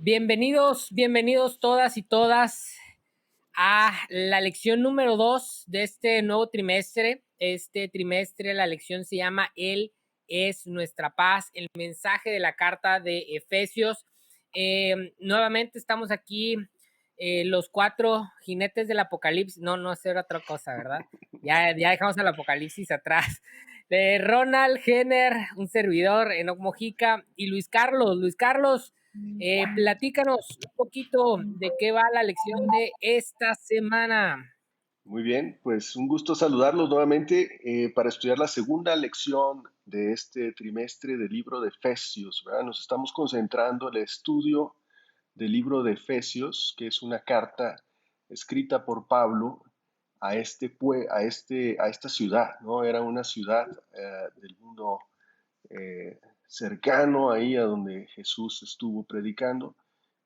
Bienvenidos todas y todas a la lección número 2 de este nuevo trimestre. Este trimestre la lección se llama Él es nuestra paz, el mensaje de la carta de Efesios. Nuevamente estamos aquí, los 4 jinetes del apocalipsis. No hacer otra cosa, ¿verdad? Ya dejamos el apocalipsis atrás. De Ronald, Jenner, un servidor, Enoc Mojica y Luis Carlos. Luis Carlos, platícanos un poquito de qué va la lección de esta semana. Muy bien, pues un gusto saludarlos nuevamente para estudiar la segunda lección de este trimestre del libro de Efesios, ¿verdad? Nos estamos concentrando en el estudio del libro de Efesios, que es una carta escrita por Pablo a esta ciudad, ¿no? Era una ciudad del mundo cercano ahí a donde Jesús estuvo predicando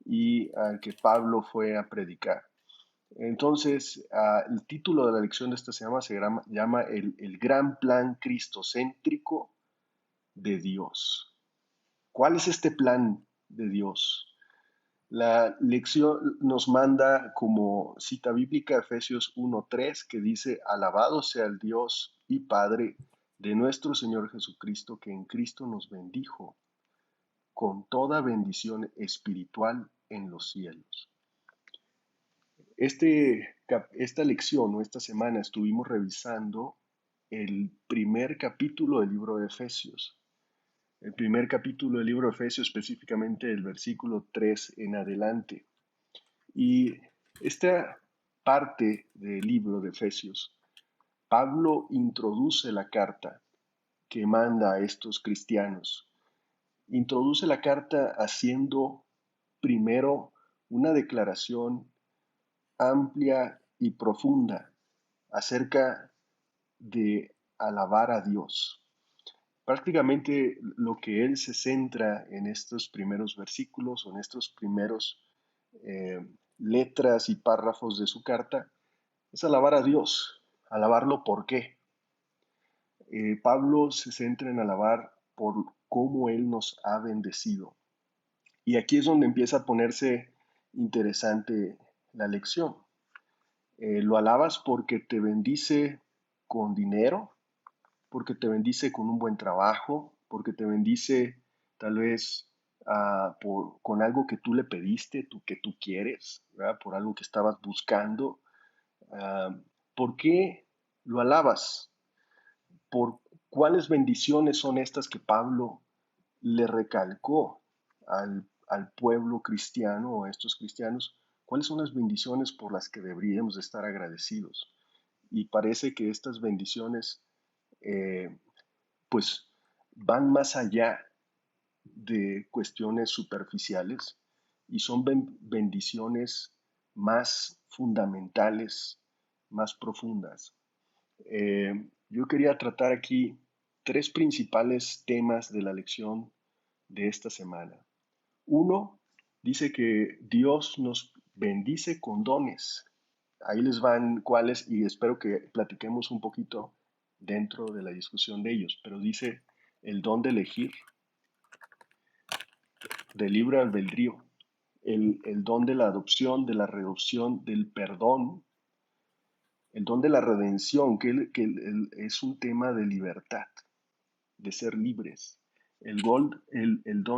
y al que Pablo fue a predicar. Entonces, el título de la lección de esta semana se llama el gran plan cristocéntrico de Dios. ¿Cuál es este plan de Dios? La lección nos manda como cita bíblica Efesios 1:3, que dice: alabado sea el Dios y Padre de nuestro Señor Jesucristo, que en Cristo nos bendijo con toda bendición espiritual en los cielos. Esta lección o esta semana estuvimos revisando el primer capítulo del libro de Efesios. El primer capítulo del libro de Efesios, específicamente el versículo 3 en adelante. Y esta parte del libro de Efesios, Pablo introduce la carta que manda a estos cristianos. Introduce la carta haciendo primero una declaración amplia y profunda acerca de alabar a Dios. Prácticamente lo que él se centra en estos primeros versículos o en estos primeros letras y párrafos de su carta es alabar a Dios. Alabarlo ¿por qué? Pablo se centra en alabar por cómo él nos ha bendecido. Y aquí es donde empieza a ponerse interesante la lección. Lo alabas porque te bendice con dinero, porque te bendice con un buen trabajo, porque te bendice tal vez con algo que tú le pediste, que tú quieres, ¿verdad? Por algo que estabas buscando. ¿Por qué lo alabas? ¿Por cuáles bendiciones son estas que Pablo le recalcó al pueblo cristiano o a estos cristianos? ¿Cuáles son las bendiciones por las que deberíamos estar agradecidos? Y parece que estas bendiciones pues van más allá de cuestiones superficiales y son bendiciones más fundamentales, más profundas. Yo quería tratar aquí 3 principales temas de la lección de esta semana. Uno, dice que Dios nos bendice con dones. Ahí les van cuáles y espero que platiquemos un poquito dentro de la discusión de ellos. Pero dice el don de elegir, del libre albedrío, el don de la adopción, de la reducción, del perdón, el don de la redención, que es un tema de libertad, de ser libres, el don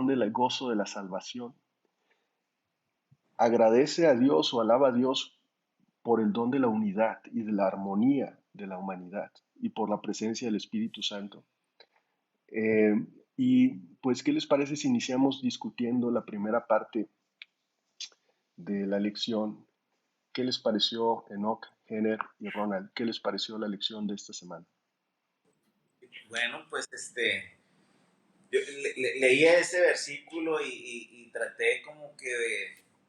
del gozo de la salvación. Agradece a Dios o alaba a Dios por el don de la unidad y de la armonía de la humanidad y por la presencia del Espíritu Santo. Y pues, ¿qué les parece si iniciamos discutiendo la primera parte de la lección? ¿Qué les pareció, Enoch, Jenner y Ronald? ¿Qué les pareció la lección de esta semana? Bueno, pues yo leía ese versículo y traté como que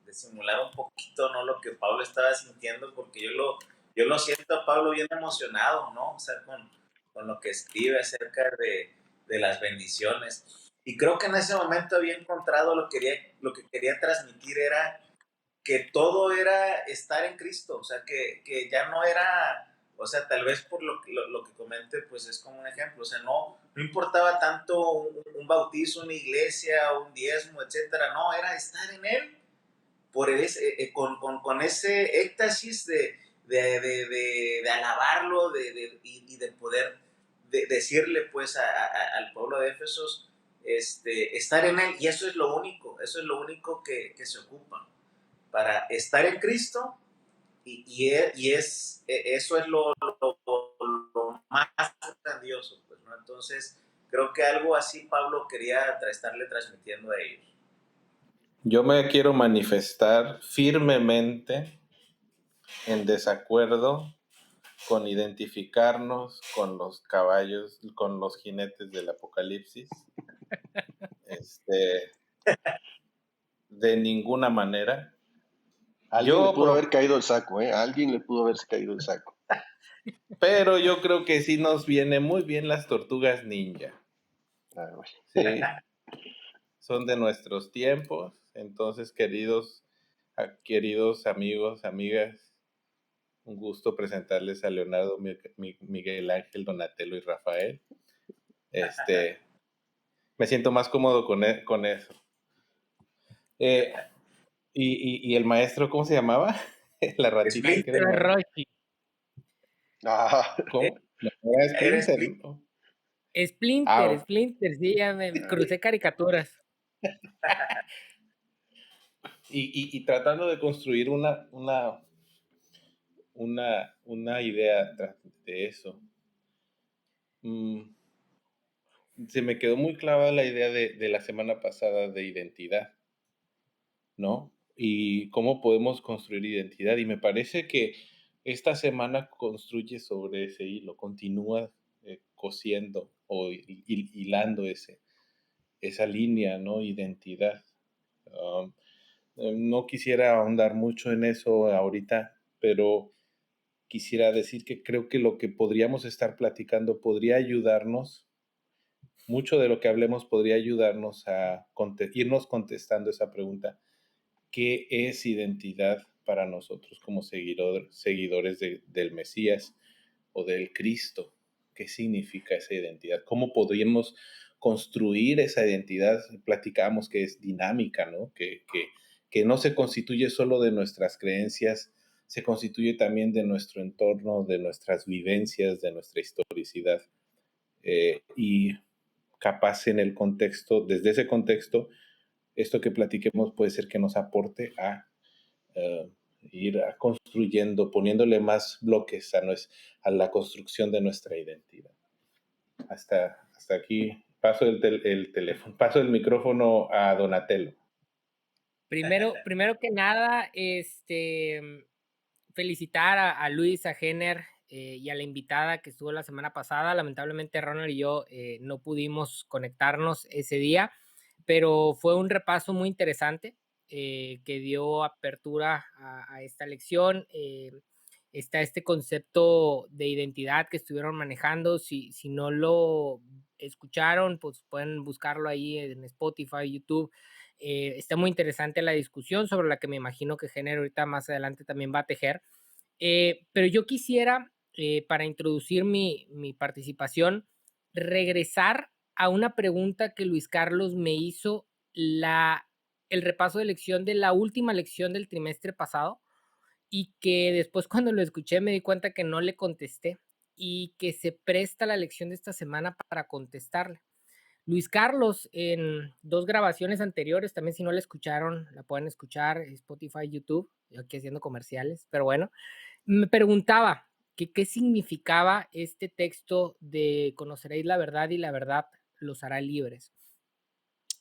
de simular un poquito, ¿no?, lo que Pablo estaba sintiendo, porque yo lo siento a Pablo bien emocionado, ¿no? O sea, con lo que escribe acerca de las bendiciones. Y creo que en ese momento había encontrado lo que quería transmitir era que todo era estar en Cristo, o sea, que ya no era, o sea, tal vez por lo que comente, pues es como un ejemplo, o sea, no importaba tanto un bautizo, una iglesia, un diezmo, etcétera, no, era estar en Él, con ese éxtasis de alabarlo y de poder decirle pues al pueblo de Éfesos, estar en Él, y eso es lo único que se ocupa para estar en Cristo eso es lo más grandioso, pues, ¿no? Entonces, creo que algo así Pablo quería estarle transmitiendo a ellos. Yo me quiero manifestar firmemente en desacuerdo con identificarnos con los caballos, con los jinetes del Apocalipsis. De ninguna manera. Alguien le pudo haber caído el saco, ¿eh? Alguien le pudo haber caído el saco. Pero yo creo que sí nos viene muy bien las tortugas ninja. Sí, son de nuestros tiempos. Entonces, queridos amigos, amigas, un gusto presentarles a Leonardo, Miguel Ángel, Donatello y Rafael. Me siento más cómodo con eso. Y el maestro, ¿cómo se llamaba? La ratita. Maestro Roshi. ¿Cómo? No, era Splinter, ¿no? Splinter, sí, ya me crucé caricaturas. Y tratando de construir una idea de eso. Se me quedó muy clavada la idea de la semana pasada de identidad, ¿no? Y cómo podemos construir identidad. Y me parece que esta semana construye sobre ese hilo, continúa cosiendo o hilando esa línea, ¿no? Identidad. No quisiera ahondar mucho en eso ahorita, pero quisiera decir que creo que lo que podríamos estar platicando podría ayudarnos, mucho de lo que hablemos podría ayudarnos a irnos contestando esa pregunta: ¿qué es identidad para nosotros como seguidores del Mesías o del Cristo? ¿Qué significa esa identidad? ¿Cómo podríamos construir esa identidad? Platicamos que es dinámica, ¿no? Que no se constituye solo de nuestras creencias, se constituye también de nuestro entorno, de nuestras vivencias, de nuestra historicidad. Y capaz en el contexto, desde ese contexto, esto que platiquemos puede ser que nos aporte a ir construyendo, poniéndole más bloques a la construcción de nuestra identidad. Hasta aquí paso el teléfono, paso el micrófono a Donatello. Primero que nada, felicitar a Luis, a Jenner y a la invitada que estuvo la semana pasada. Lamentablemente Ronald y yo no pudimos conectarnos ese día, pero fue un repaso muy interesante que dio apertura a esta lección. Está este concepto de identidad que estuvieron manejando. Si no lo escucharon, pues pueden buscarlo ahí en Spotify, YouTube. Está muy interesante la discusión sobre la que me imagino que Género ahorita más adelante también va a tejer. Pero yo quisiera, para introducir mi participación, regresar a una pregunta que Luis Carlos me hizo el repaso de lección de la última lección del trimestre pasado y que después cuando lo escuché me di cuenta que no le contesté y que se presta la lección de esta semana para contestarle. Luis Carlos, en 2 grabaciones anteriores, también si no la escucharon, la pueden escuchar en Spotify, YouTube, yo aquí haciendo comerciales, pero bueno, me preguntaba que qué significaba este texto de conoceréis la verdad y la verdad los hará libres.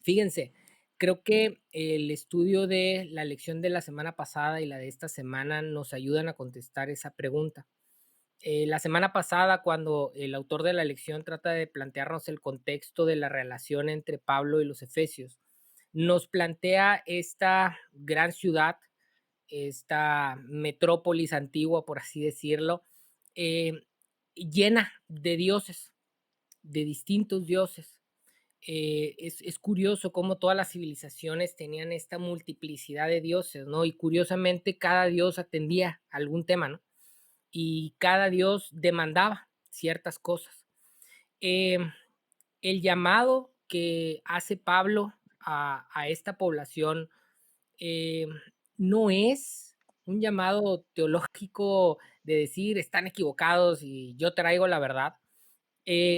Fíjense, creo que el estudio de la lección de la semana pasada y la de esta semana nos ayudan a contestar esa pregunta. La semana pasada, cuando el autor de la lección trata de plantearnos el contexto de la relación entre Pablo y los efesios, nos plantea esta gran ciudad, esta metrópolis antigua, por así decirlo, llena de dioses, de distintos dioses. Es curioso cómo todas las civilizaciones tenían esta multiplicidad de dioses, ¿no? Y curiosamente cada dios atendía algún tema, ¿no? Y cada dios demandaba ciertas cosas. Eh, el llamado que hace Pablo a esta población eh, no es un llamado teológico de decir están equivocados y yo traigo la verdad,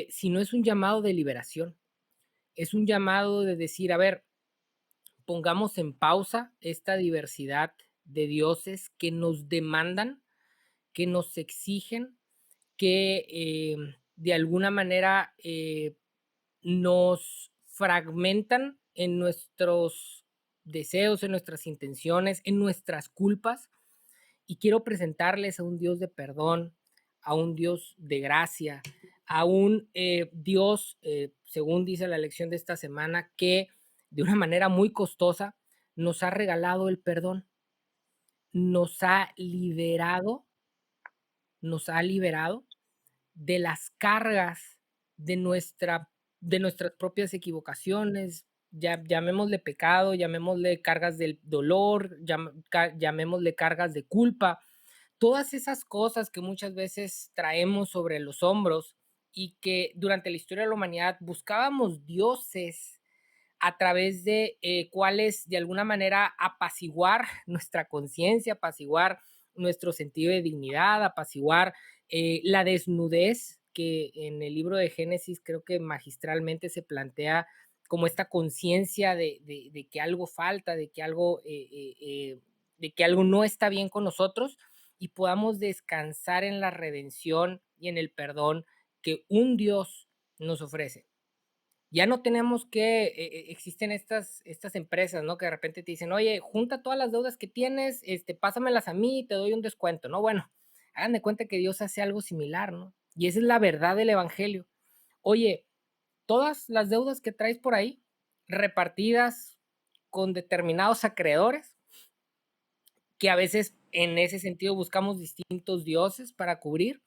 sino es un llamado de liberación. Es un llamado de decir, a ver, pongamos en pausa esta diversidad de dioses que nos demandan, que nos exigen, que de alguna manera nos fragmentan en nuestros deseos, en nuestras intenciones, en nuestras culpas. Y quiero presentarles a un Dios de perdón, a un Dios de gracia, a un Dios, según dice la lección de esta semana, que de una manera muy costosa nos ha regalado el perdón, nos ha liberado, nos ha liberado de las cargas de, de nuestras propias equivocaciones, llamémosle pecado, llamémosle cargas del dolor, llamémosle cargas de culpa, todas esas cosas que muchas veces traemos sobre los hombros y que durante la historia de la humanidad buscábamos dioses a través de cuales de alguna manera apaciguar nuestra conciencia, apaciguar nuestro sentido de dignidad, apaciguar la desnudez que en el libro de Génesis creo que magistralmente se plantea como esta conciencia de que algo falta, de que algo no está bien con nosotros y podamos descansar en la redención y en el perdón que un Dios nos ofrece. Ya no tenemos que, existen estas empresas, ¿no? Que de repente te dicen, oye, junta todas las deudas que tienes, pásamelas a mí y te doy un descuento, ¿no? Bueno, hagan de cuenta que Dios hace algo similar, ¿no? Y esa es la verdad del Evangelio. Oye, todas las deudas que traes por ahí, repartidas con determinados acreedores, que a veces en ese sentido buscamos distintos dioses para cubrir,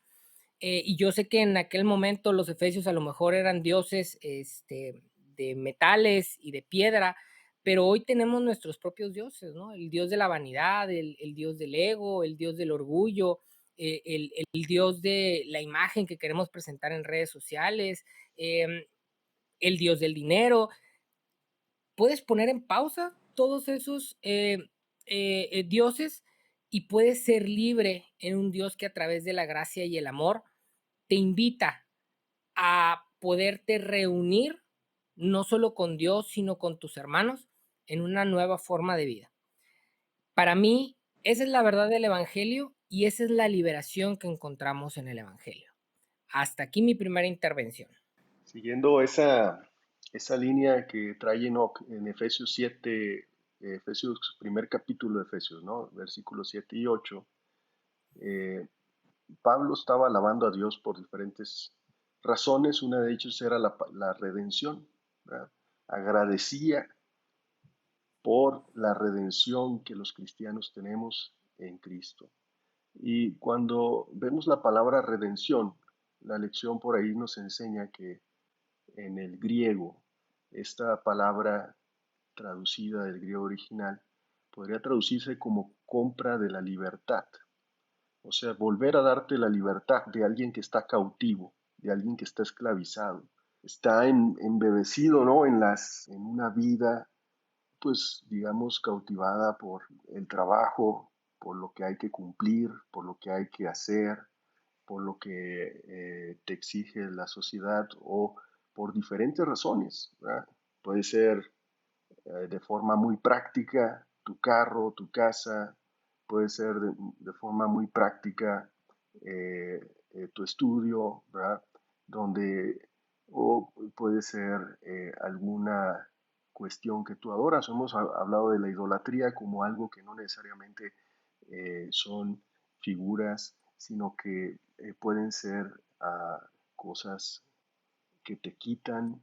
y yo sé que en aquel momento los efesios a lo mejor eran dioses de metales y de piedra, pero hoy tenemos nuestros propios dioses, ¿no? El dios de la vanidad, el dios del ego, el dios del orgullo, el dios de la imagen que queremos presentar en redes sociales, el dios del dinero. Puedes poner en pausa todos esos dioses y puedes ser libre en un Dios que a través de la gracia y el amor te invita a poderte reunir no solo con Dios, sino con tus hermanos en una nueva forma de vida. Para mí, esa es la verdad del Evangelio y esa es la liberación que encontramos en el Evangelio. Hasta aquí mi primera intervención. Siguiendo esa línea que trae Enoch en Efesios 7, Efesios, primer capítulo de Efesios, ¿no? Versículos 7 y 8, Pablo estaba alabando a Dios por diferentes razones. Una de ellas era la redención, ¿verdad? Agradecía por la redención que los cristianos tenemos en Cristo. Y cuando vemos la palabra redención, la lección por ahí nos enseña que en el griego, esta palabra traducida del griego original podría traducirse como compra de la libertad. O sea, volver a darte la libertad de alguien que está cautivo, de alguien que está esclavizado, está embebecido, ¿no? En una vida, pues, digamos, cautivada por el trabajo, por lo que hay que cumplir, por lo que hay que hacer, por lo que te exige la sociedad o por diferentes razones, ¿verdad? Puede ser de forma muy práctica tu carro, tu casa, puede ser de forma muy práctica tu estudio, ¿verdad? Donde, o puede ser alguna cuestión que tú adoras. Hemos hablado de la idolatría como algo que no necesariamente son figuras, sino que pueden ser cosas que te quitan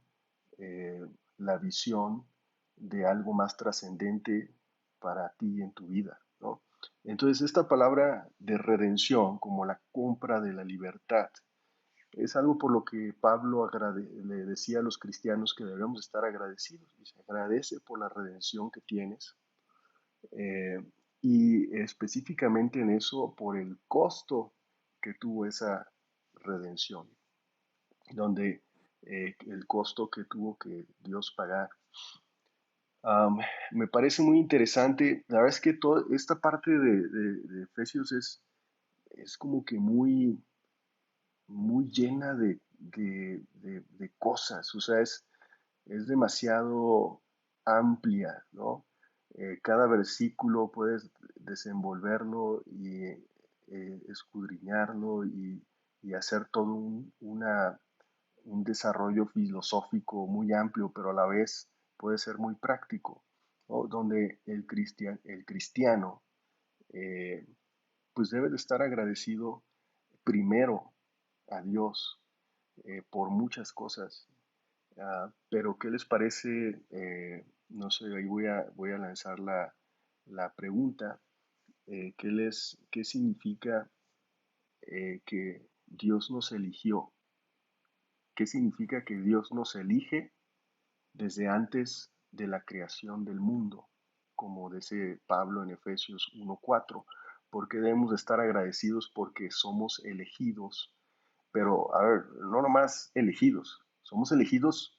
la visión de algo más trascendente para ti en tu vida, ¿no? Entonces, esta palabra de redención, como la compra de la libertad, Es algo por lo que Pablo le decía a los cristianos que debemos estar agradecidos. Dice, agradece por la redención que tienes, eh, y específicamente en eso por el costo que tuvo esa redención, donde el costo que tuvo que Dios pagar. Am, Me parece muy interesante. La verdad es que toda esta parte de Efesios es como que muy llena de cosas. O sea, es demasiado amplia, ¿no? Cada versículo puedes desenvolverlo y escudriñarlo y hacer todo un desarrollo filosófico muy amplio, pero a la vez puede ser muy práctico, ¿no? Donde el cristiano eh, pues debe de estar agradecido primero a Dios por muchas cosas. Pero ¿qué les parece? No sé, ahí voy a lanzar la pregunta. ¿Qué significa que Dios nos eligió? ¿Qué significa que Dios nos elige desde antes de la creación del mundo? Como dice Pablo en Efesios 1:4. Porque debemos de estar agradecidos porque somos elegidos. Pero, a ver, no nomás elegidos, somos elegidos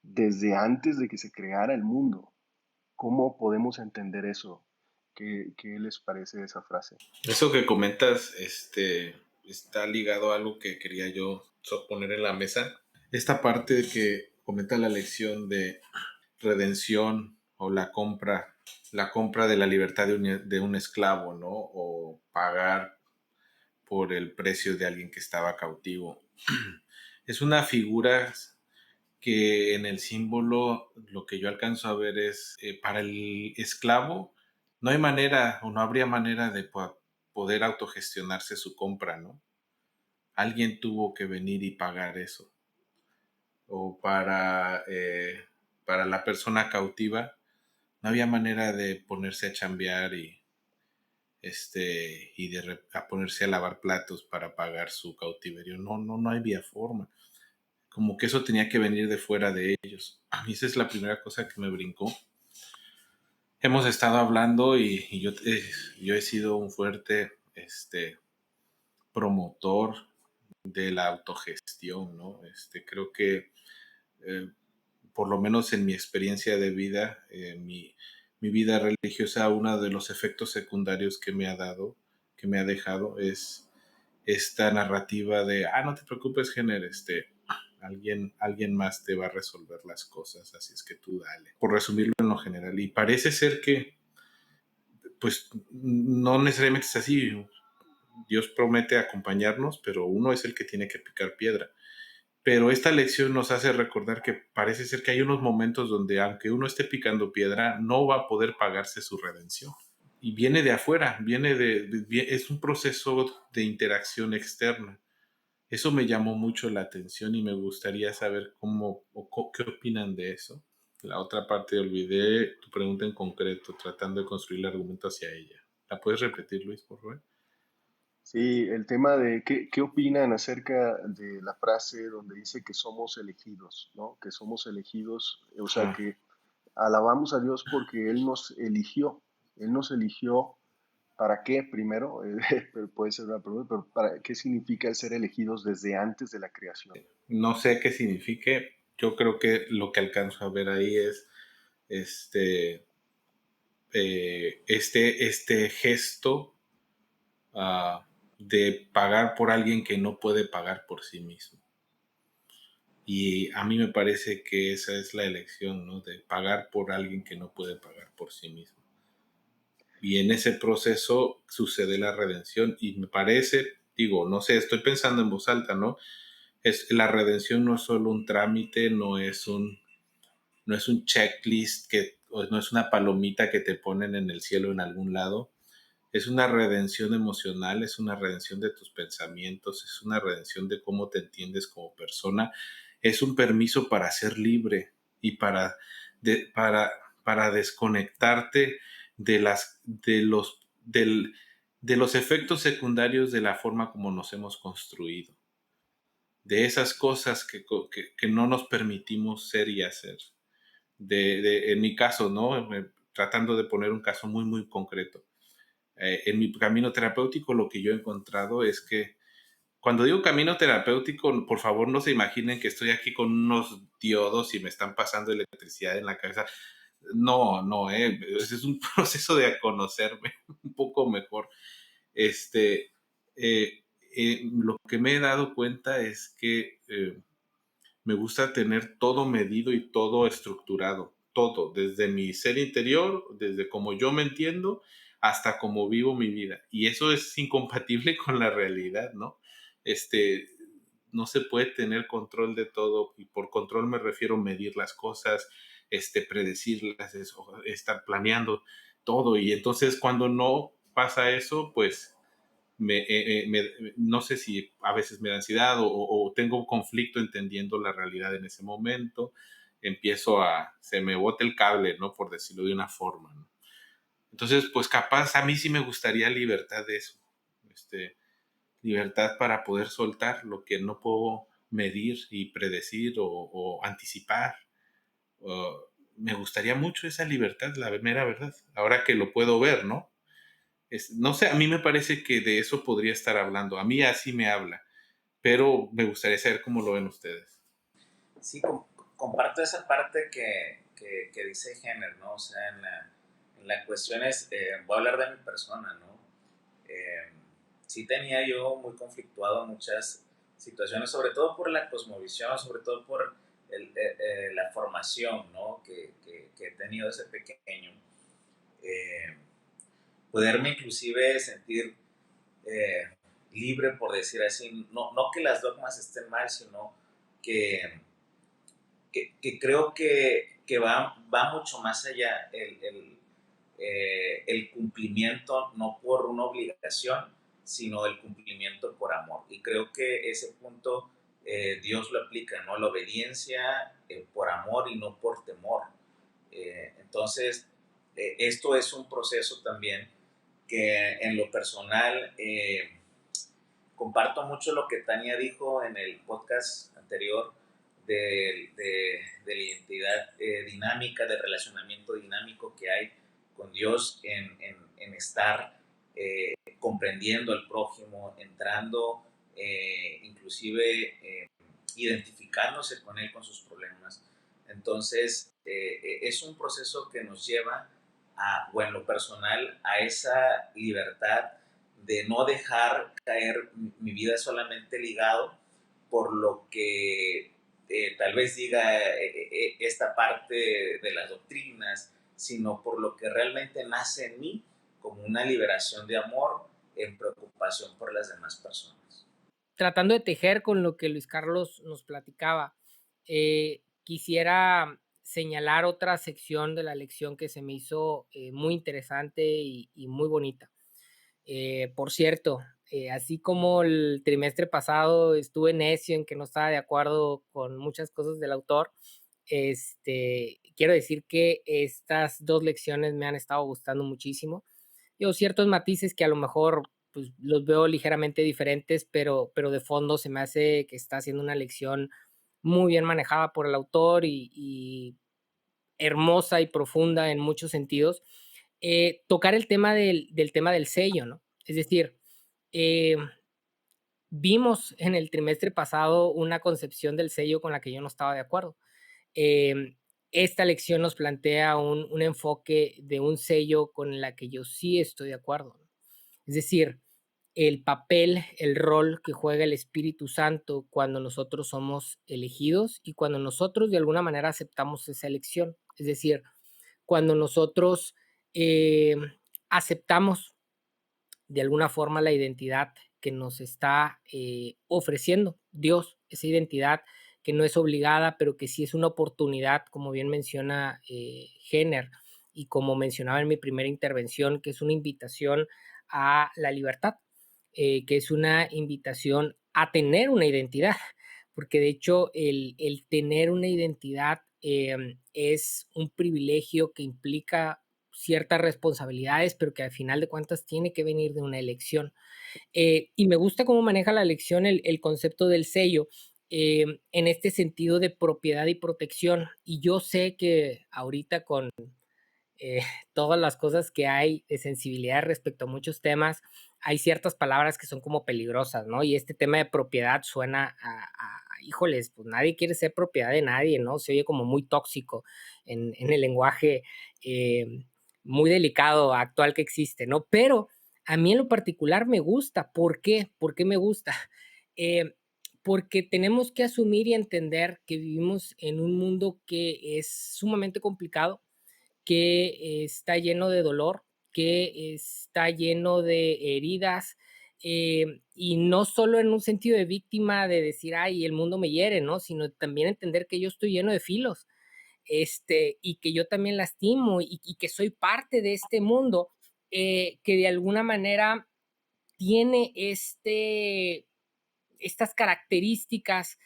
desde antes de que se creara el mundo. ¿Cómo podemos entender eso? ¿Qué les parece esa frase? Eso que comentas, está ligado a algo que quería yo poner en la mesa. Esta parte que comenta la lección de redención o la compra de la libertad de un esclavo, ¿no? O pagar por el precio de alguien que estaba cautivo. Es una figura que en el símbolo lo que yo alcanzo a ver es, para el esclavo, no hay manera o no habría manera de poder autogestionarse su compra, ¿no? Alguien tuvo que venir y pagar eso. O para la persona cautiva, no había manera de ponerse a chambear a ponerse a lavar platos para pagar su cautiverio. No había forma. Como que eso tenía que venir de fuera de ellos. A mí esa es la primera cosa que me brincó. Hemos estado hablando y yo he sido un fuerte promotor de la autogestión, ¿no? Creo que eh, por lo menos en mi experiencia de vida, mi vida religiosa, uno de los efectos secundarios que me ha dado, que me ha dejado, es esta narrativa de, no te preocupes, Jenner, alguien más te va a resolver las cosas, así es que tú dale. Por resumirlo en lo general, y parece ser que, pues, no necesariamente es así. Dios promete acompañarnos, pero uno es el que tiene que picar piedra. Pero esta lección nos hace recordar que parece ser que hay unos momentos donde, aunque uno esté picando piedra, no va a poder pagarse su redención. Y viene de afuera, es un proceso de interacción externa. Eso me llamó mucho la atención y me gustaría saber qué opinan de eso. La otra parte, olvidé tu pregunta en concreto, tratando de construir el argumento hacia ella. ¿La puedes repetir, Luis, por favor? Sí, el tema de qué opinan acerca de la frase donde dice que somos elegidos, ¿no? Que somos elegidos, o sea, Ajá. que alabamos a Dios porque Él nos eligió. Él nos eligió. ¿Para qué? Primero, puede ser una pregunta, pero ¿qué significa el ser elegidos desde antes de la creación? No sé qué signifique. Yo creo que lo que alcanzo a ver ahí es este, este gesto de pagar por alguien que no puede pagar por sí mismo. Y a mí me parece que esa es la elección, ¿no? De pagar por alguien que no puede pagar por sí mismo. Y en ese proceso sucede la redención y me parece, digo, no sé, estoy pensando en voz alta, ¿no? La redención no es solo un trámite, no es un checklist, no es una palomita que te ponen en el cielo en algún lado. Es una redención emocional, es una redención de tus pensamientos, es una redención de cómo te entiendes como persona, es un permiso para ser libre y de, para, para desconectarte de los efectos secundarios de la forma como nos hemos construido. de esas cosas que no nos permitimos ser y hacer. En mi caso, ¿no? Tratando de poner un caso muy, muy concreto. En mi camino terapéutico lo que yo he encontrado es que cuando digo camino terapéutico, por favor no se imaginen que estoy aquí con unos diodos y me están pasando electricidad en la cabeza. No, no, ese es un proceso de conocerme un poco mejor. Este, lo que me he dado cuenta es que me gusta tener todo medido y todo estructurado, todo, desde mi ser interior, desde cómo yo me entiendo, hasta cómo vivo mi vida. Y eso es incompatible con la realidad, ¿no? Este, no se puede tener control de todo, y por control me refiero a medir las cosas, predecirlas, estar planeando todo. Y entonces cuando no pasa eso, pues no sé si a veces me da ansiedad o tengo un conflicto entendiendo la realidad en ese momento, se me bota el cable, ¿no? Por decirlo de una forma, ¿no? Entonces, pues capaz a mí sí me gustaría libertad de eso, libertad para poder soltar lo que no puedo medir y predecir o anticipar. Me gustaría mucho esa libertad, la mera verdad, ahora que lo puedo ver, ¿no? No sé, a mí me parece que de eso podría estar hablando. A mí así me habla, pero me gustaría saber cómo lo ven ustedes. Sí, comparto esa parte que dice Jenner, ¿no? O sea, en la cuestión es, voy a hablar de mi persona, ¿no? Sí tenía yo muy conflictuado muchas situaciones, sobre todo por la cosmovisión, sobre todo por la formación, ¿no? Que he tenido desde pequeño. Eh, Poderme inclusive sentir eh, libre, por decir así, no que las dogmas estén mal, sino que, que creo que va mucho más allá el cumplimiento, no por una obligación, sino el cumplimiento por amor. Y creo que ese punto Dios lo aplica, ¿no? La obediencia por amor y no por temor. Entonces, esto es un proceso también que en lo personal comparto mucho lo que Tania dijo en el podcast anterior de la identidad dinámica, del relacionamiento dinámico que hay con Dios en estar comprendiendo al prójimo, entrando, inclusive identificándose con él, con sus problemas. Entonces, es un proceso que nos lleva o en lo personal, a esa libertad de no dejar caer mi vida solamente ligado por lo que tal vez diga esta parte de las doctrinas, sino por lo que realmente nace en mí como una liberación de amor en preocupación por las demás personas. Tratando de tejer con lo que Luis Carlos nos platicaba, quisiera señalar otra sección de la lección que se me hizo muy interesante y muy bonita. Por cierto, así como el trimestre pasado estuve necio en que no estaba de acuerdo con muchas cosas del autor, quiero decir que estas dos lecciones me han estado gustando muchísimo. Yo ciertos matices que a lo mejor pues, los veo ligeramente diferentes, pero de fondo se me hace que está haciendo una lección muy bien manejada por el autor y hermosa y profunda en muchos sentidos. Tocar el tema del tema del sello, ¿no? Es decir, eh, vimos en el trimestre pasado una concepción del sello con la que yo no estaba de acuerdo. Eh, Esta lección nos plantea un enfoque de un sello con la que yo sí estoy de acuerdo, ¿no? Es decir, el papel, el rol que juega el Espíritu Santo cuando nosotros somos elegidos y cuando nosotros de alguna manera aceptamos esa elección. Es decir, cuando nosotros eh, aceptamos de alguna forma la identidad que nos está ofreciendo Dios, esa identidad que no es obligada, pero que sí es una oportunidad, como bien menciona Jenner, y como mencionaba en mi primera intervención, que es una invitación a la libertad, que es una invitación a tener una identidad, porque de hecho el tener una identidad es un privilegio que implica ciertas responsabilidades, pero que al final de cuentas tiene que venir de una elección. Y me gusta cómo maneja la elección el concepto del sello, en este sentido de propiedad y protección. Y yo sé que ahorita con todas las cosas que hay de sensibilidad respecto a muchos temas, hay ciertas palabras que son como peligrosas, ¿no? Y este tema de propiedad suena híjoles, pues nadie quiere ser propiedad de nadie, ¿no? Se oye como muy tóxico en el lenguaje muy delicado actual que existe, ¿no? Pero a mí en lo particular me gusta. ¿Por qué? ¿Por qué me gusta? Eh, Porque tenemos que asumir y entender que vivimos en un mundo que es sumamente complicado, que está lleno de dolor, que está lleno de heridas, y no solo en un sentido de víctima de decir, ay, el mundo me hiere, ¿no? Sino también entender que yo estoy lleno de filos, y que yo también lastimo y que soy parte de este mundo, que de alguna manera tiene estas características,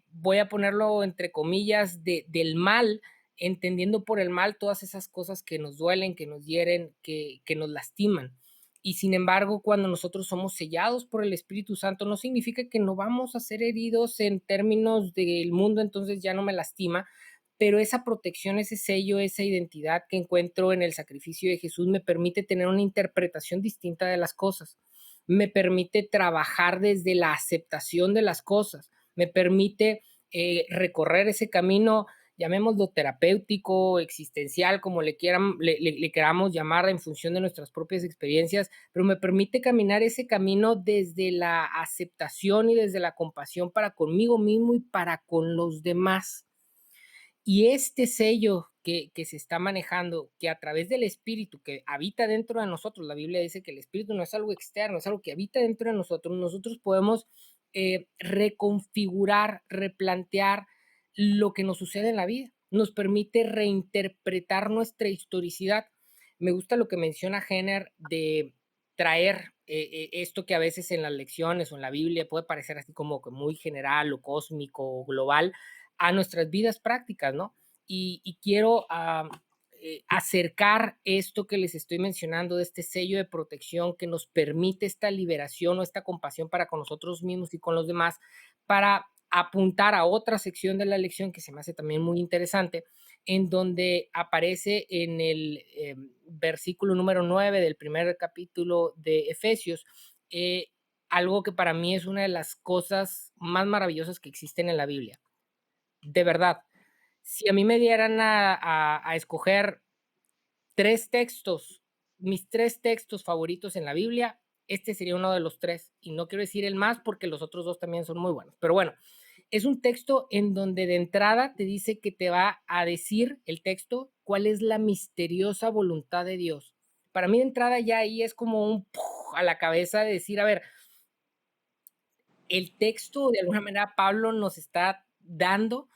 voy a ponerlo entre comillas, del mal, entendiendo por el mal todas esas cosas que nos duelen, que nos hieren, que nos lastiman. Y sin embargo, cuando nosotros somos sellados por el Espíritu Santo, no significa que no vamos a ser heridos en términos del mundo, entonces ya no me lastima, pero esa protección, ese sello, esa identidad que encuentro en el sacrificio de Jesús me permite tener una interpretación distinta de las cosas, me permite trabajar desde la aceptación de las cosas, me permite recorrer ese camino, llamémoslo terapéutico, existencial, como le queramos llamar en función de nuestras propias experiencias, pero me permite caminar ese camino desde la aceptación y desde la compasión para conmigo mismo y para con los demás. Y este sello que se está manejando, que a través del espíritu que habita dentro de nosotros, la Biblia dice que el espíritu no es algo externo, es algo que habita dentro de nosotros, nosotros podemos reconfigurar, replantear lo que nos sucede en la vida, nos permite reinterpretar nuestra historicidad. Me gusta lo que menciona Jenner de traer esto que a veces en las lecciones o en la Biblia puede parecer así como que muy general o cósmico o global, a nuestras vidas prácticas, ¿no? Y quiero acercar esto que les estoy mencionando, de este sello de protección que nos permite esta liberación o esta compasión para con nosotros mismos y con los demás, para apuntar a otra sección de la lección que se me hace también muy interesante, en donde aparece en el versículo número 9 del primer capítulo de Efesios, algo que para mí es una de las cosas más maravillosas que existen en la Biblia. De verdad, si a mí me dieran a escoger 3 textos, mis 3 textos favoritos en la Biblia, este sería uno de los 3, y no quiero decir el más porque los otros 2 también son muy buenos. Pero bueno, es un texto en donde de entrada te dice que te va a decir el texto cuál es la misteriosa voluntad de Dios. Para mí de entrada ya ahí es como un ¡puf! A la cabeza de decir, a ver, el texto de alguna manera Pablo nos está dando,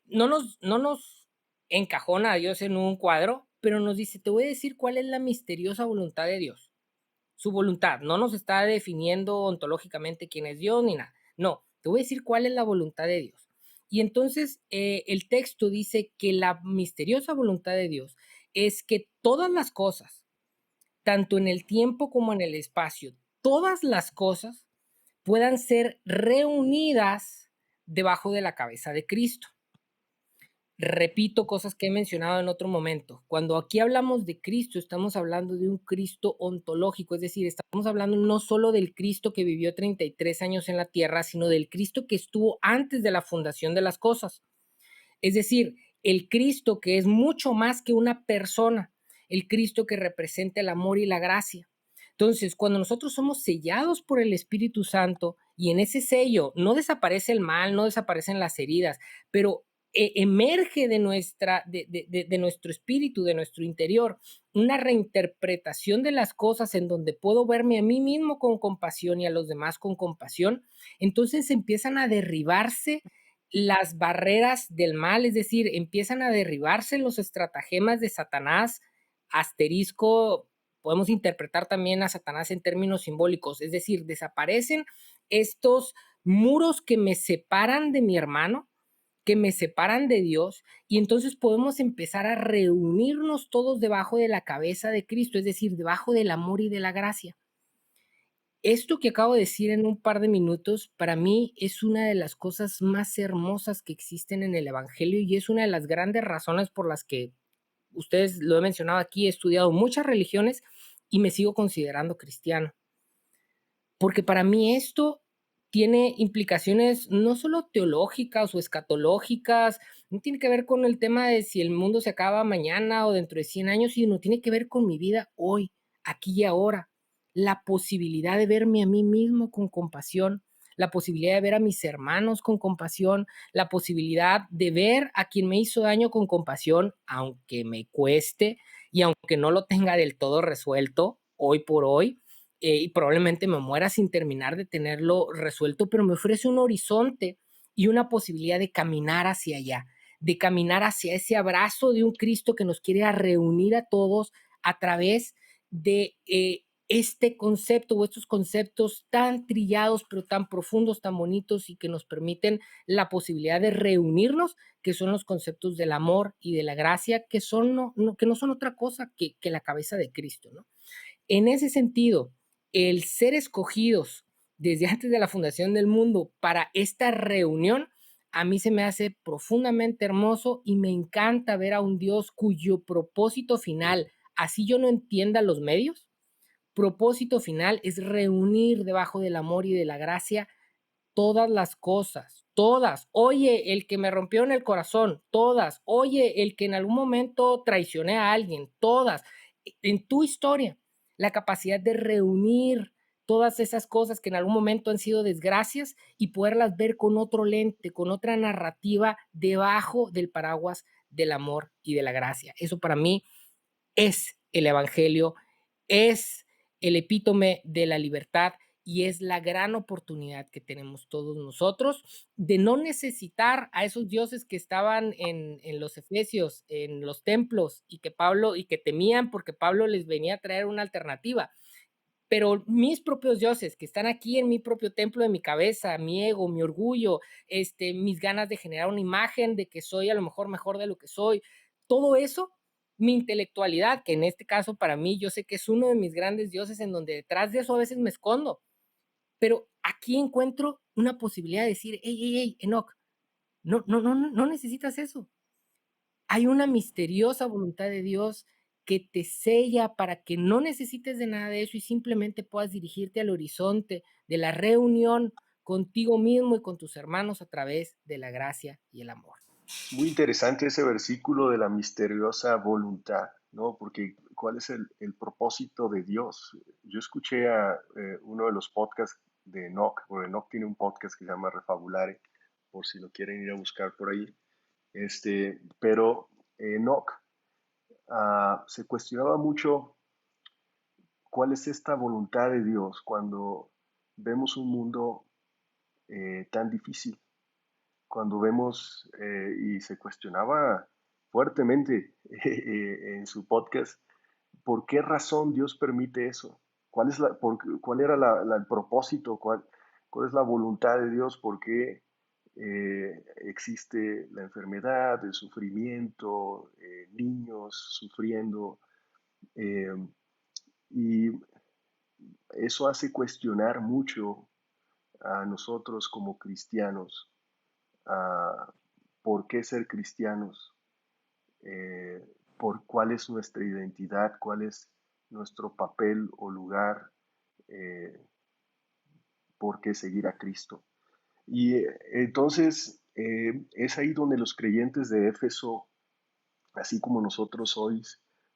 no nos encajona a Dios en un cuadro, pero nos dice, te voy a decir cuál es la misteriosa voluntad de Dios. Su voluntad, no nos está definiendo ontológicamente quién es Dios ni nada. No, te voy a decir cuál es la voluntad de Dios. Y entonces el texto dice que la misteriosa voluntad de Dios es que todas las cosas, tanto en el tiempo como en el espacio, todas las cosas puedan ser reunidas debajo de la cabeza de Cristo. Repito cosas que he mencionado en otro momento. Cuando aquí hablamos de Cristo, estamos hablando de un Cristo ontológico, es decir, estamos hablando no solo del Cristo que vivió 33 años en la tierra, sino del Cristo que estuvo antes de la fundación de las cosas. Es decir, el Cristo que es mucho más que una persona, el Cristo que representa el amor y la gracia. Entonces, cuando nosotros somos sellados por el Espíritu Santo y en ese sello no desaparece el mal, no desaparecen las heridas, pero emerge de nuestro espíritu, de nuestro interior, una reinterpretación de las cosas en donde puedo verme a mí mismo con compasión y a los demás con compasión, entonces empiezan a derribarse las barreras del mal, es decir, empiezan a derribarse los estratagemas de Satanás, asterisco, podemos interpretar también a Satanás en términos simbólicos, es decir, desaparecen estos muros que me separan de mi hermano, que me separan de Dios, y entonces podemos empezar a reunirnos todos debajo de la cabeza de Cristo, es decir, debajo del amor y de la gracia. Esto que acabo de decir en un par de minutos, para mí es una de las cosas más hermosas que existen en el Evangelio y es una de las grandes razones por las que ustedes lo he mencionado aquí, he estudiado muchas religiones y me sigo considerando cristiano. Porque para mí esto tiene implicaciones no solo teológicas o escatológicas, no tiene que ver con el tema de si el mundo se acaba mañana o dentro de 100 años, sino tiene que ver con mi vida hoy, aquí y ahora. La posibilidad de verme a mí mismo con compasión, la posibilidad de ver a mis hermanos con compasión, la posibilidad de ver a quien me hizo daño con compasión, aunque me cueste y aunque no lo tenga del todo resuelto hoy por hoy, y probablemente me muera sin terminar de tenerlo resuelto, pero me ofrece un horizonte y una posibilidad de caminar hacia allá, de caminar hacia ese abrazo de un Cristo que nos quiere reunir a todos a través de este concepto o estos conceptos tan trillados, pero tan profundos, tan bonitos y que nos permiten la posibilidad de reunirnos, que son los conceptos del amor y de la gracia, que, que no son otra cosa que la cabeza de Cristo, ¿no? En ese sentido, el ser escogidos desde antes de la fundación del mundo para esta reunión, a mí se me hace profundamente hermoso y me encanta ver a un Dios cuyo propósito final, así yo no entienda los medios, propósito final es reunir debajo del amor y de la gracia todas las cosas, todas. Oye, el que me rompió en el corazón, todas. Oye, el que en algún momento traicioné a alguien, todas. En tu historia, la capacidad de reunir todas esas cosas que en algún momento han sido desgracias y poderlas ver con otro lente, con otra narrativa debajo del paraguas del amor y de la gracia. Eso para mí es el Evangelio, es el epítome de la libertad y es la gran oportunidad que tenemos todos nosotros de no necesitar a esos dioses que estaban en los Efesios, en los templos y que temían porque Pablo les venía a traer una alternativa. Pero mis propios dioses que están aquí en mi propio templo de mi cabeza, mi ego, mi orgullo, mis ganas de generar una imagen de que soy a lo mejor de lo que soy, todo eso, mi intelectualidad, que en este caso para mí yo sé que es uno de mis grandes dioses en donde detrás de eso a veces me escondo, pero aquí encuentro una posibilidad de decir, hey, Enoch, no necesitas eso. Hay una misteriosa voluntad de Dios que te sella para que no necesites de nada de eso y simplemente puedas dirigirte al horizonte de la reunión contigo mismo y con tus hermanos a través de la gracia y el amor. Muy interesante ese versículo de la misteriosa voluntad, ¿no? Porque ¿cuál es el propósito de Dios? Yo escuché a uno de los podcasts de Enoch, porque Enoch tiene un podcast que se llama Refabulare, por si lo quieren ir a buscar por ahí. Pero Enoch se cuestionaba mucho cuál es esta voluntad de Dios cuando vemos un mundo tan difícil, cuando vemos, y se cuestionaba fuertemente en su podcast, ¿por qué razón Dios permite eso? ¿Cuál era el propósito? ¿Cuál es la voluntad de Dios? ¿Por qué existe la enfermedad, el sufrimiento, niños sufriendo? Eh, y eso hace cuestionar mucho a nosotros como cristianos, a por qué ser cristianos, eh, por cuál es nuestra identidad, cuál es nuestro papel o lugar, eh, por qué seguir a Cristo. Y entonces es ahí donde los creyentes de Éfeso, así como nosotros hoy,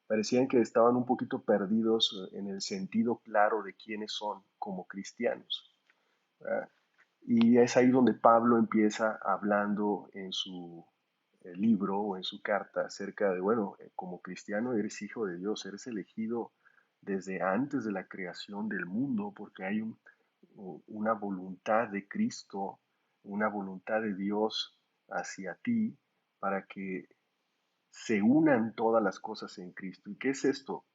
parecían que estaban un poquito perdidos en el sentido claro de quiénes son como cristianos, ¿verdad? Y es ahí donde Pablo empieza hablando en su libro o en su carta acerca de, bueno, como cristiano eres hijo de Dios, eres elegido desde antes de la creación del mundo, porque hay una voluntad de Cristo, una voluntad de Dios hacia ti para que se unan todas las cosas en Cristo. ¿Y qué es esto?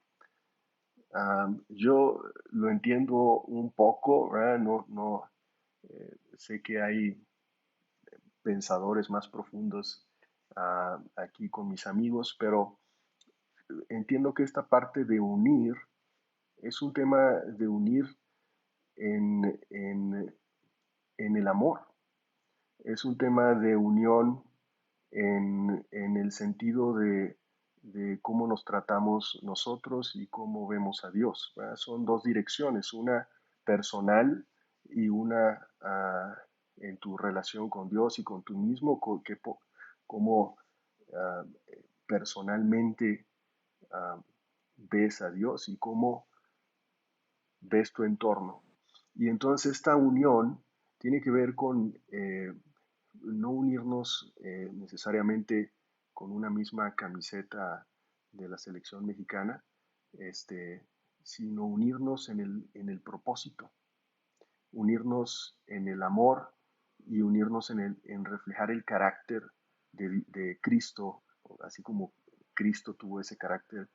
Yo lo entiendo un poco, ¿verdad? Sé que hay pensadores más profundos aquí con mis amigos, pero entiendo que esta parte de unir es un tema de unir en el amor. Es un tema de unión en el sentido de cómo nos tratamos nosotros y cómo vemos a Dios, ¿verdad? Son dos direcciones, una personal y una en tu relación con Dios y con tú mismo, cómo ah, personalmente ah, ves a Dios y cómo ves tu entorno. Y entonces esta unión tiene que ver con no unirnos necesariamente con una misma camiseta de la selección mexicana, sino unirnos en el propósito, unirnos en el amor y unirnos en reflejar el carácter de Cristo, así como Cristo tuvo ese carácter,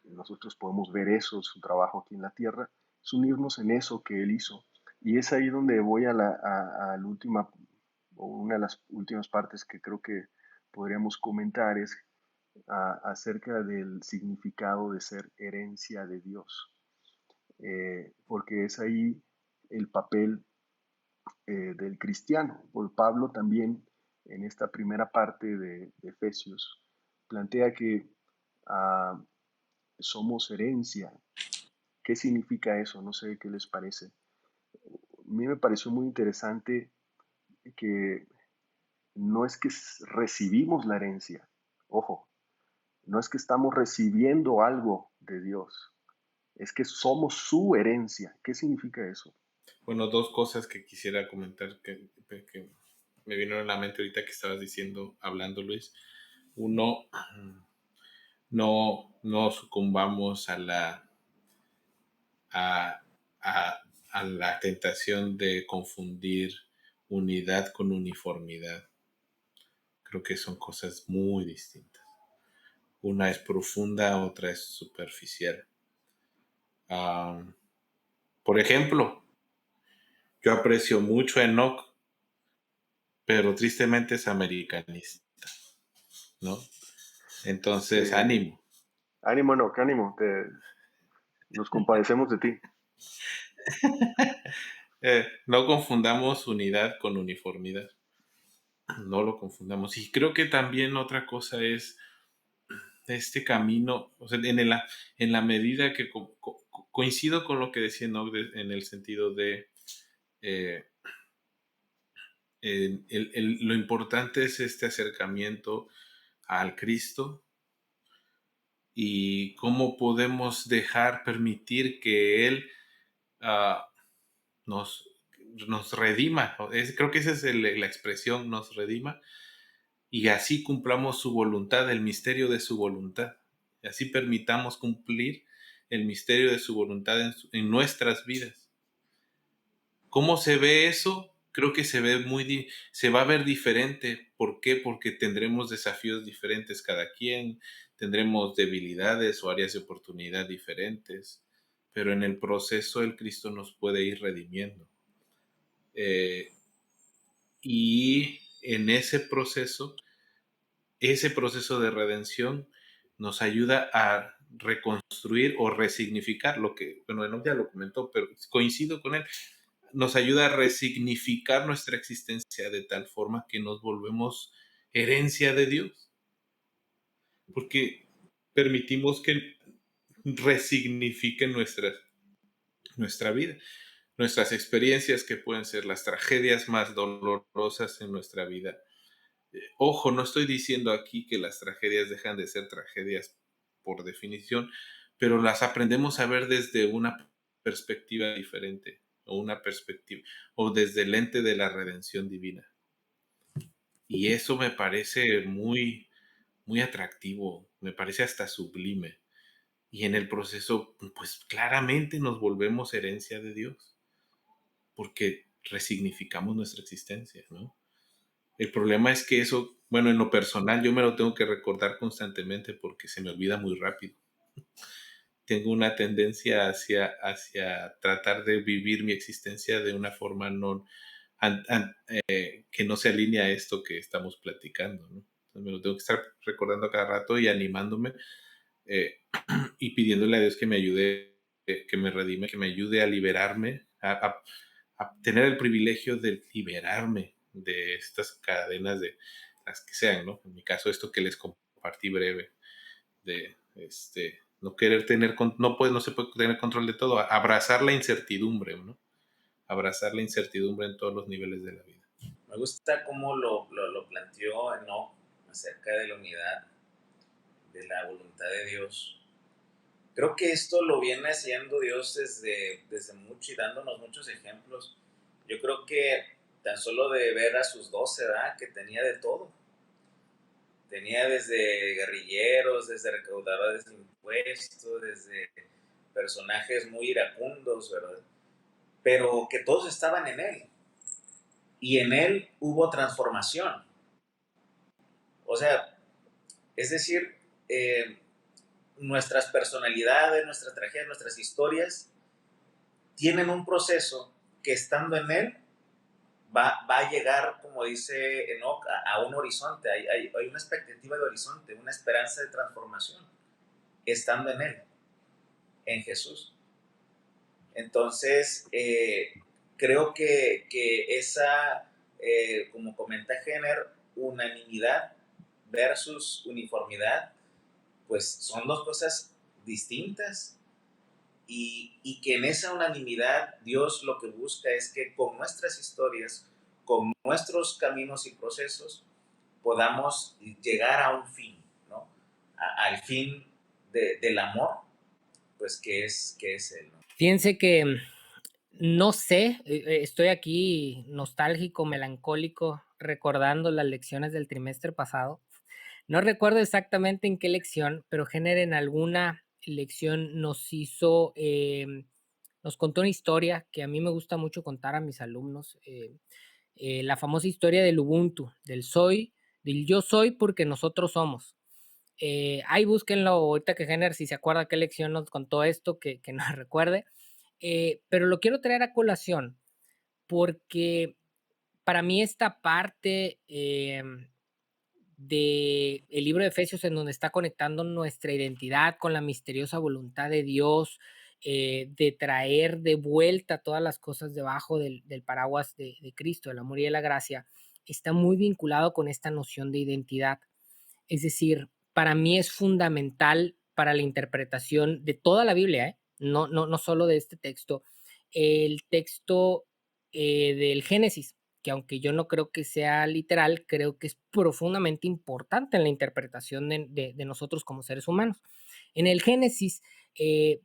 nosotros podemos ver eso, su trabajo aquí en la tierra, es unirnos en eso que Él hizo. Y es ahí donde voy a la última, o una de las últimas partes que creo que podríamos comentar es acerca del significado de ser herencia de Dios, porque es ahí el papel del cristiano. Por Pablo también en esta primera parte de Efesios plantea que ah, somos herencia. ¿Qué significa eso? No sé qué les parece. A mí me pareció muy interesante que no es que recibimos la herencia, ojo, no es que estamos recibiendo algo de Dios, es que somos su herencia. ¿Qué significa eso? Bueno, dos cosas que quisiera comentar que me vinieron a la mente ahorita que estabas diciendo, hablando, Luis. Uno, no sucumbamos a, a, a la tentación de confundir unidad con uniformidad. Creo que son cosas muy distintas. Una es profunda, otra es superficial. Por ejemplo, yo aprecio mucho a Enoch, pero tristemente es americanista, ¿no? Entonces, Sí. ánimo. Ánimo, no, ánimo, nos compadecemos de ti. No confundamos unidad con uniformidad. No lo confundamos. Y creo que también otra cosa es este camino, o sea, en la medida que coincido con lo que decía Enoch en el sentido de eh, lo importante es este acercamiento al Cristo y cómo podemos permitir que Él uh, nos, nos redima. Creo que esa es la expresión, nos redima, y así cumplamos su voluntad, el misterio de su voluntad. Y así permitamos cumplir el misterio de su voluntad en nuestras vidas. ¿Cómo se ve eso? Creo que se va a ver diferente. ¿Por qué? Porque tendremos desafíos diferentes cada quien, tendremos debilidades o áreas de oportunidad diferentes, pero en el proceso el Cristo nos puede ir redimiendo. Y en ese proceso de redención nos ayuda a reconstruir o resignificar lo que, bueno, él ya lo comentó, pero coincido con él, nos ayuda a resignificar nuestra existencia de tal forma que nos volvemos herencia de Dios, porque permitimos que resignifiquen nuestra vida, nuestras experiencias, que pueden ser las tragedias más dolorosas en nuestra vida. Ojo, no estoy diciendo aquí que las tragedias dejan de ser tragedias por definición, pero las aprendemos a ver desde una perspectiva diferente, o desde el lente de la redención divina. Y eso me parece muy, muy atractivo, me parece hasta sublime. Y en el proceso, pues claramente nos volvemos herencia de Dios, porque resignificamos nuestra existencia, ¿no? El problema es que eso, bueno, en lo personal yo me lo tengo que recordar constantemente porque se me olvida muy rápido. Tengo una tendencia hacia tratar de vivir mi existencia de una forma que no se alinea a esto que estamos platicando, ¿no? Entonces me lo tengo que estar recordando cada rato y animándome y pidiéndole a Dios que me ayude, que me redime, que me ayude a liberarme, a tener el privilegio de liberarme de estas cadenas, de las que sean, ¿no? En mi caso, esto que les compartí breve, de no querer tener, no se puede tener control de todo, abrazar la incertidumbre, ¿no? Abrazar la incertidumbre en todos los niveles de la vida. Me gusta cómo lo planteó Enoch acerca de la unidad, de la voluntad de Dios. Creo que esto lo viene haciendo Dios desde mucho y dándonos muchos ejemplos. Yo creo que tan solo de ver a sus 12, ¿verdad? Que tenía de todo. Tenía desde guerrilleros, desde recaudadores de impuestos, desde personajes muy iracundos, ¿verdad? Pero que todos estaban en él. Y en él hubo transformación. O sea, es decir, nuestras personalidades, nuestras tragedias, nuestras historias tienen un proceso que estando en él va a llegar, como dice Enoch, a un horizonte. Hay una expectativa de horizonte, una esperanza de transformación, estando en él, en Jesús. Entonces, creo que esa, como comenta Jenner, unanimidad versus uniformidad, pues son dos cosas distintas. Y que en esa unanimidad Dios lo que busca es que con nuestras historias, con nuestros caminos y procesos, podamos llegar a un fin, ¿no? Al fin del amor, pues que es Él, ¿no? Fíjense que no sé, estoy aquí nostálgico, melancólico, recordando las lecciones del trimestre pasado. No recuerdo exactamente en qué lección, pero Jenner en alguna lección nos contó una historia que a mí me gusta mucho contar a mis alumnos, la famosa historia del Ubuntu, del yo soy porque nosotros somos. Ahí búsquenlo ahorita que Jenner, si se acuerda qué lección nos contó esto, que nos recuerde. Pero lo quiero traer a colación porque para mí esta parte del libro de Efesios en donde está conectando nuestra identidad con la misteriosa voluntad de Dios, de traer de vuelta todas las cosas debajo del paraguas de Cristo, del amor y de la gracia, está muy vinculado con esta noción de identidad. Es decir, para mí es fundamental para la interpretación de toda la Biblia, no solo de este texto, el texto del Génesis, que aunque yo no creo que sea literal, creo que es profundamente importante en la interpretación de nosotros como seres humanos. En el Génesis,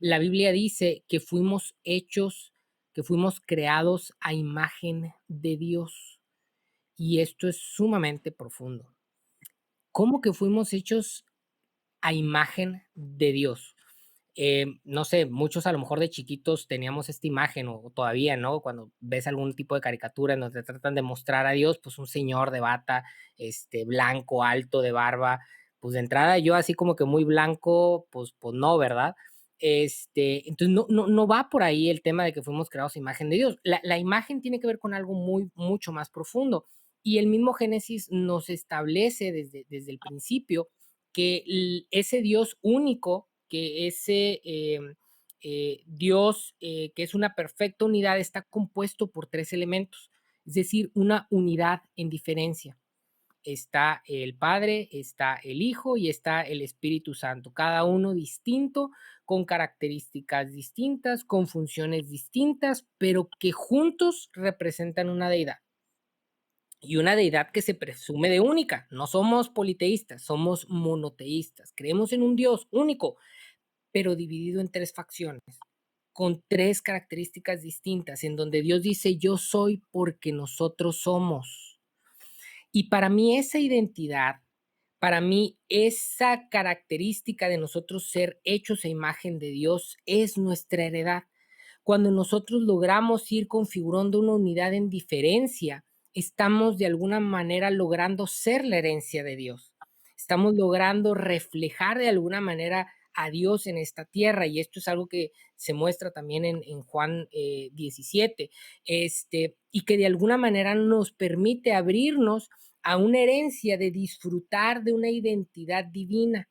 la Biblia dice que fuimos hechos, que fuimos creados a imagen de Dios. Y esto es sumamente profundo. ¿Cómo que fuimos hechos a imagen de Dios? No sé, muchos a lo mejor de chiquitos teníamos esta imagen o todavía, ¿no? Cuando ves algún tipo de caricatura en donde tratan de mostrar a Dios, pues un señor de bata, blanco, alto, de barba, pues de entrada yo así como que muy blanco, pues no, ¿verdad? Entonces no va por ahí el tema de que fuimos creados a imagen de Dios. La imagen tiene que ver con algo mucho más profundo. Y el mismo Génesis nos establece desde el principio que ese Dios único, que ese Dios que es una perfecta unidad, está compuesto por tres elementos, es decir, una unidad en diferencia. Está el Padre, está el Hijo y está el Espíritu Santo, cada uno distinto, con características distintas, con funciones distintas, pero que juntos representan una deidad. Y una deidad que se presume de única. No somos politeístas, somos monoteístas. Creemos en un Dios único, pero dividido en tres facciones, con tres características distintas, en donde Dios dice, yo soy porque nosotros somos. Y para mí esa identidad, para mí esa característica de nosotros ser hechos a imagen de Dios es nuestra heredad. Cuando nosotros logramos ir configurando una unidad en diferencia, estamos de alguna manera logrando ser la herencia de Dios. Estamos logrando reflejar de alguna manera a Dios en esta tierra, y esto es algo que se muestra también en Juan 17, y que de alguna manera nos permite abrirnos a una herencia de disfrutar de una identidad divina,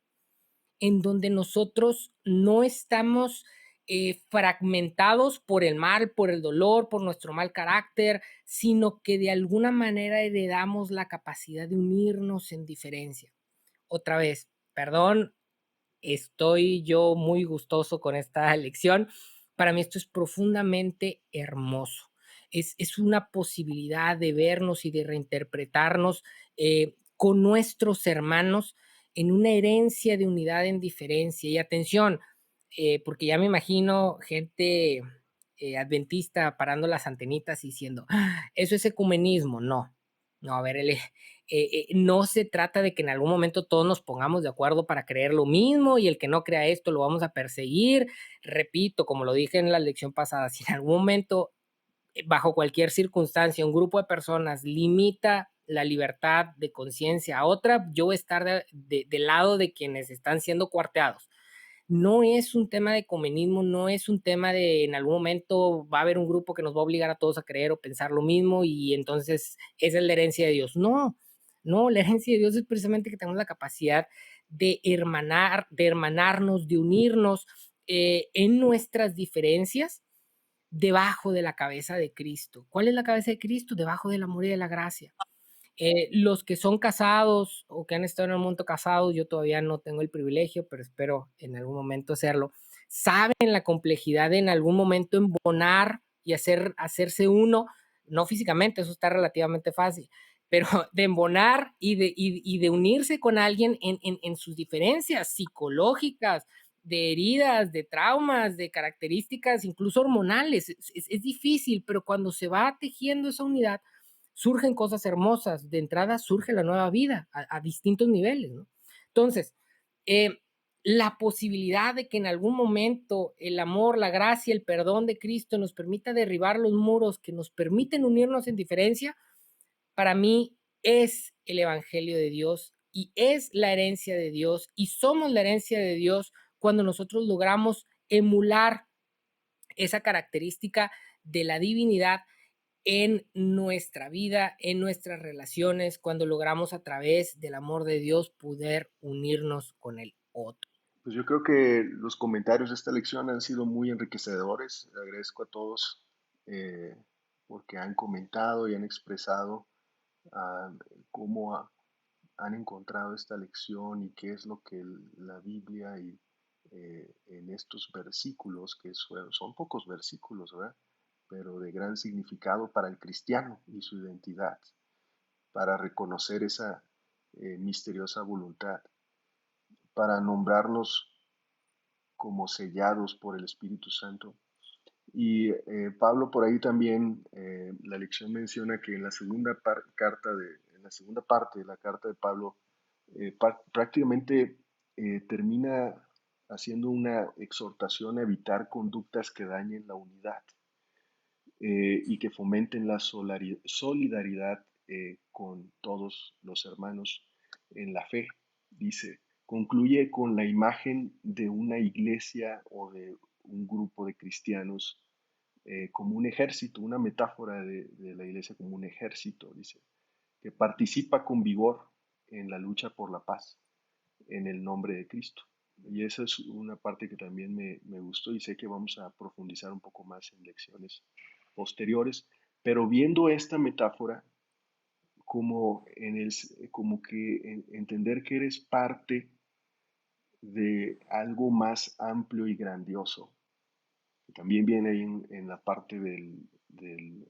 en donde nosotros no estamos fragmentados por el mal, por el dolor, por nuestro mal carácter, sino que de alguna manera heredamos la capacidad de unirnos en diferencia. Otra vez, perdón, estoy yo muy gustoso con esta lección. Para mí esto es profundamente hermoso. Es una posibilidad de vernos y de reinterpretarnos con nuestros hermanos en una herencia de unidad en diferencia. Y atención, porque ya me imagino gente adventista parando las antenitas y diciendo, "Ah, eso es ecumenismo". No, no, a ver, no se trata de que en algún momento todos nos pongamos de acuerdo para creer lo mismo y el que no crea esto lo vamos a perseguir. Repito, como lo dije en la lección pasada, si en algún momento, bajo cualquier circunstancia, un grupo de personas limita la libertad de conciencia a otra, yo voy a estar del lado de quienes están siendo cuarteados. No es un tema de ecumenismo, no es un tema de en algún momento va a haber un grupo que nos va a obligar a todos a creer o pensar lo mismo y entonces esa es la herencia de Dios. No, no, la herencia de Dios es precisamente que tenemos la capacidad de hermanarnos, de unirnos en nuestras diferencias debajo de la cabeza de Cristo. ¿Cuál es la cabeza de Cristo? Debajo del amor y de la gracia. Los que son casados o que han estado en el mundo casados, yo todavía no tengo el privilegio, pero espero en algún momento hacerlo, saben la complejidad de en algún momento embonar y hacerse uno, no físicamente, eso está relativamente fácil, pero de embonar y de unirse con alguien en sus diferencias psicológicas, de heridas, de traumas, de características, incluso hormonales. Es difícil, pero cuando se va tejiendo esa unidad, surgen cosas hermosas. De entrada surge la nueva vida a distintos niveles, ¿no? Entonces, eh, la posibilidad de que en algún momento el amor, la gracia, el perdón de Cristo nos permita derribar los muros que nos permiten unirnos en diferencia, para mí es el Evangelio de Dios y es la herencia de Dios y somos la herencia de Dios cuando nosotros logramos emular esa característica de la divinidad en nuestra vida, en nuestras relaciones, cuando logramos a través del amor de Dios poder unirnos con el otro. Pues yo creo que los comentarios de esta lección han sido muy enriquecedores. Le agradezco a todos eh, porque han comentado y han expresado ah, cómo han encontrado esta lección y qué es lo que la Biblia y en estos versículos, que son pocos versículos, ¿verdad? Pero de gran significado para el cristiano y su identidad, para reconocer esa misteriosa voluntad, para nombrarnos como sellados por el Espíritu Santo. Y Pablo por ahí también, la lección menciona que en la en la segunda parte de la carta de Pablo, prácticamente termina haciendo una exhortación a evitar conductas que dañen la unidad y que fomenten la solidaridad con todos los hermanos en la fe. Dice, concluye con la imagen de una iglesia o de un grupo de cristianos como un ejército, una metáfora de la iglesia como un ejército, dice, que participa con vigor en la lucha por la paz en el nombre de Cristo. Y esa es una parte que también me gustó y sé que vamos a profundizar un poco más en lecciones posteriores, pero viendo esta metáfora como, como que entender que eres parte de algo más amplio y grandioso, que también viene ahí en la parte del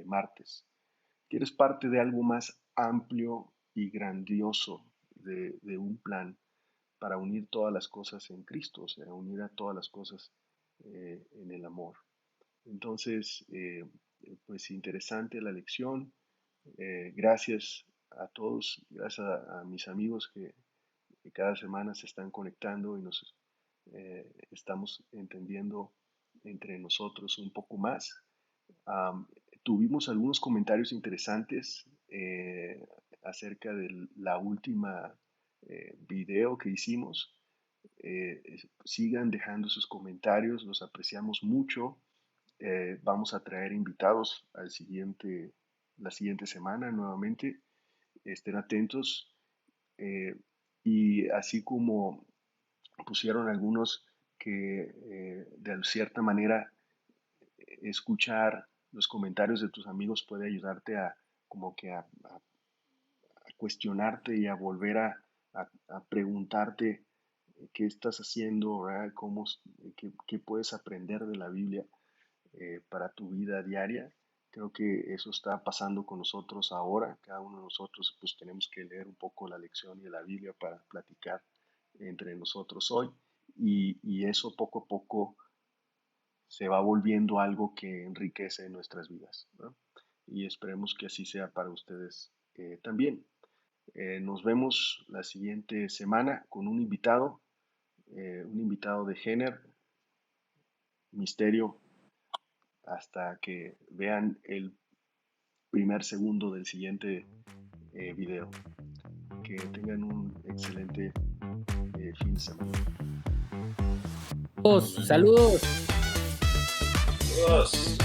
martes, que eres parte de algo más amplio y grandioso de un plan para unir todas las cosas en Cristo, o sea, unir a todas las cosas en el amor. Entonces, pues interesante la lección. Gracias a todos, gracias a mis amigos que cada semana se están conectando y nos estamos entendiendo entre nosotros un poco más. Um, Tuvimos algunos comentarios interesantes acerca de la última video que hicimos. Sigan dejando sus comentarios, los apreciamos mucho. Vamos a traer invitados la siguiente semana nuevamente. Estén atentos. Y así como pusieron algunos que de cierta manera escuchar los comentarios de tus amigos puede ayudarte a como que a cuestionarte y a volver a preguntarte qué estás haciendo, ¿verdad? Qué puedes aprender de la Biblia para tu vida diaria. Creo que eso está pasando con nosotros ahora. Cada uno de nosotros pues tenemos que leer un poco la lección de la Biblia para platicar entre nosotros hoy. Y eso poco a poco se va volviendo algo que enriquece nuestras vidas, ¿no? Y esperemos que así sea para ustedes también. Nos vemos la siguiente semana con un invitado de Jenner, Misterio, hasta que vean el primer segundo del siguiente video. Que tengan un excelente fin de semana. Saludos. Saludos.